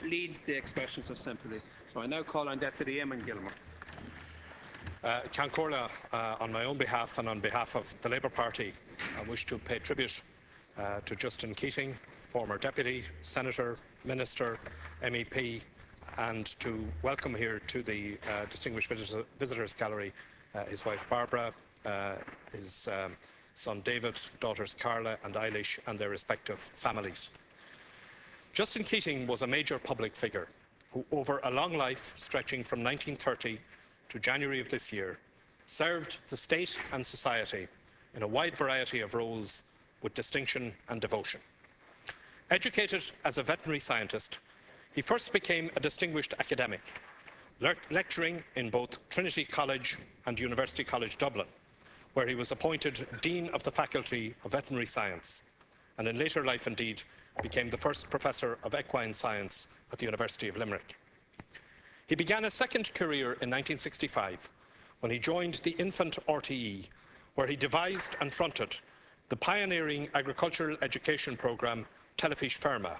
leads the expressions of sympathy. So I now call on Deputy Eamon Gilmore. Ceann Comhairle, on my own behalf and on behalf of the Labour Party, I wish to pay tribute to Justin Keating, former Deputy, Senator, Minister, MEP, and to welcome here to the Distinguished Visitors Gallery his wife Barbara, his son David, daughters Carla and Eilish and their respective families. Justin Keating was a major public figure who, over a long life stretching from 1930 to January of this year, served the state and society in a wide variety of roles with distinction and devotion. Educated as a veterinary scientist, he first became a distinguished academic, lecturing in both Trinity College and University College Dublin, where he was appointed Dean of the Faculty of Veterinary Science, and in later life indeed became the first Professor of Equine Science at the University of Limerick. He began a second career in 1965 when he joined the infant RTE, where he devised and fronted the pioneering agricultural education programme Telefish Ferma,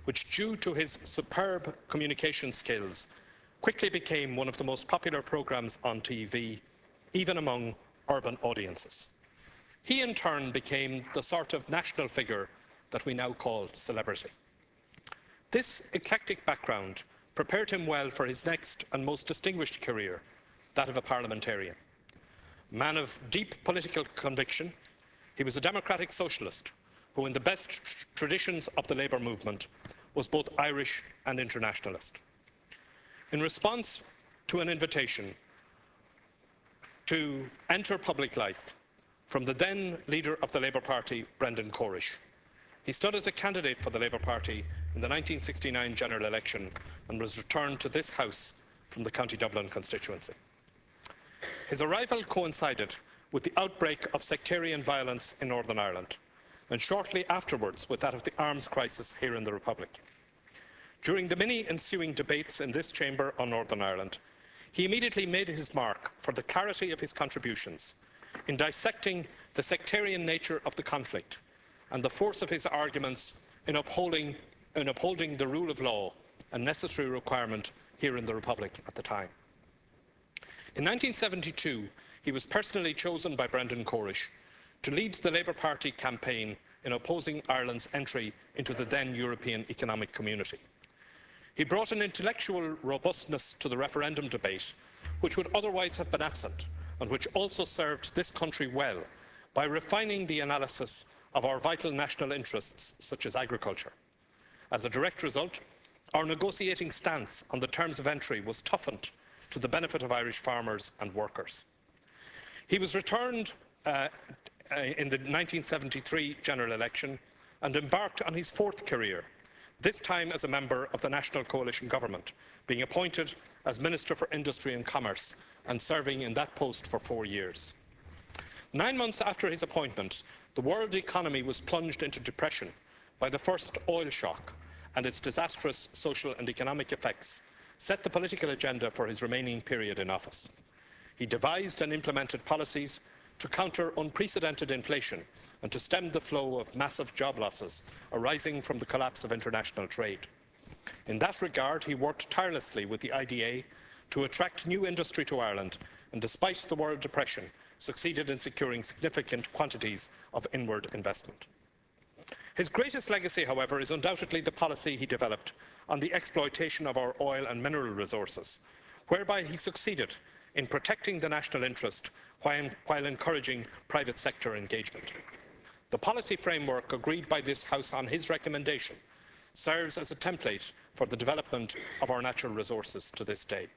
which, due to his superb communication skills, quickly became one of the most popular programmes on TV, even among urban audiences. He in turn became the sort of national figure that we now call celebrity. This eclectic background prepared him well for his next and most distinguished career, that of a parliamentarian. Man of deep political conviction, he was a democratic socialist who, in the best traditions of the Labour movement, was both Irish and internationalist. In response to an invitation to enter public life from the then leader of the Labour Party, Brendan Corish, he stood as a candidate for the Labour Party in the 1969 general election and was returned to this House from the County Dublin constituency. His arrival coincided with the outbreak of sectarian violence in Northern Ireland, and shortly afterwards with that of the arms crisis here in the Republic. During the many ensuing debates in this chamber on Northern Ireland, he immediately made his mark for the clarity of his contributions in dissecting the sectarian nature of the conflict and the force of his arguments in upholding the rule of law, a necessary requirement here in the Republic at the time. In 1972, he was personally chosen by Brendan Corish to lead the Labour Party campaign in opposing Ireland's entry into the then European Economic Community. He brought an intellectual robustness to the referendum debate which would otherwise have been absent, and which also served this country well by refining the analysis of our vital national interests, such as agriculture. As a direct result, our negotiating stance on the terms of entry was toughened to the benefit of Irish farmers and workers. He was returned in the 1973 general election and embarked on his fourth career, this time as a member of the National Coalition Government, being appointed as Minister for Industry and Commerce and serving in that post for 4 years. 9 months after his appointment, the world economy was plunged into depression by the first oil shock, and its disastrous social and economic effects set the political agenda for his remaining period in office. He devised and implemented policies to counter unprecedented inflation and to stem the flow of massive job losses arising from the collapse of international trade. In that regard, he worked tirelessly with the IDA to attract new industry to Ireland, and despite the world depression, succeeded in securing significant quantities of inward investment. His greatest legacy, however, is undoubtedly the policy he developed on the exploitation of our oil and mineral resources, whereby he succeeded in protecting the national interest while encouraging private sector engagement. The policy framework agreed by this House on his recommendation serves as a template for the development of our natural resources to this day.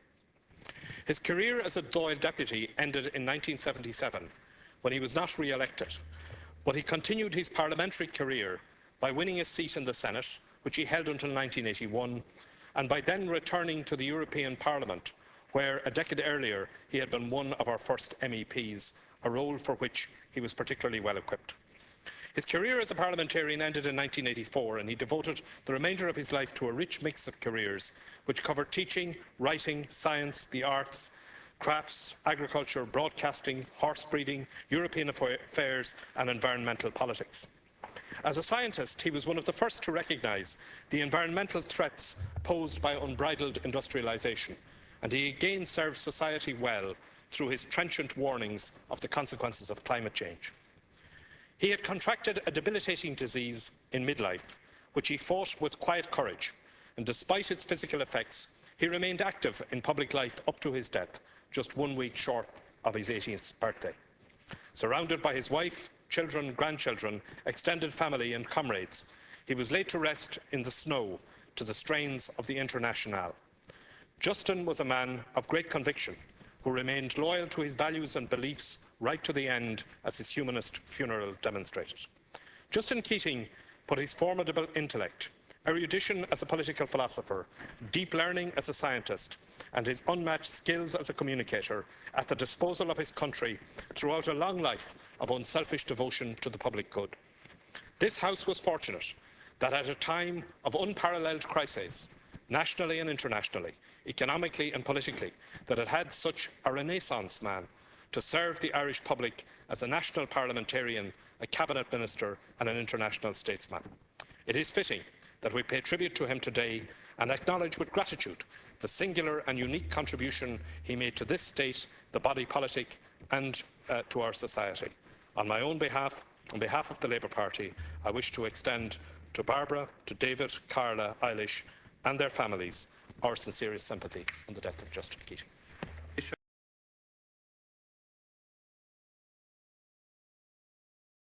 His career as a Dáil deputy ended in 1977, when he was not re-elected, but he continued his parliamentary career by winning a seat in the Senate, which he held until 1981, and by then returning to the European Parliament, where a decade earlier he had been one of our first MEPs, a role for which he was particularly well equipped. His career as a parliamentarian ended in 1984, and he devoted the remainder of his life to a rich mix of careers which covered teaching, writing, science, the arts, crafts, agriculture, broadcasting, horse breeding, European affairs and environmental politics. As a scientist, he was one of the first to recognise the environmental threats opposed by unbridled industrialisation, and he again served society well through his trenchant warnings of the consequences of climate change. He had contracted a debilitating disease in midlife, which he fought with quiet courage, and despite its physical effects, he remained active in public life up to his death, just 1 week short of his 80th birthday. Surrounded by his wife, children, grandchildren, extended family and comrades, he was laid to rest in the snow to the strains of the Internationale. Justin was a man of great conviction, who remained loyal to his values and beliefs right to the end, as his humanist funeral demonstrated. Justin Keating put his formidable intellect, erudition as a political philosopher, deep learning as a scientist, and his unmatched skills as a communicator at the disposal of his country throughout a long life of unselfish devotion to the public good. This House was fortunate that at a time of unparalleled crises, nationally and internationally, economically and politically, that it had such a Renaissance man to serve the Irish public as a national parliamentarian, a cabinet minister and an international statesman. It is fitting that we pay tribute to him today and acknowledge with gratitude the singular and unique contribution he made to this state, the body politic and to our society. On my own behalf, on behalf of the Labour Party, I wish to extend to Barbara, to David, Carla, Eilish and their families our sincerest sympathy on the death of Justin Keating.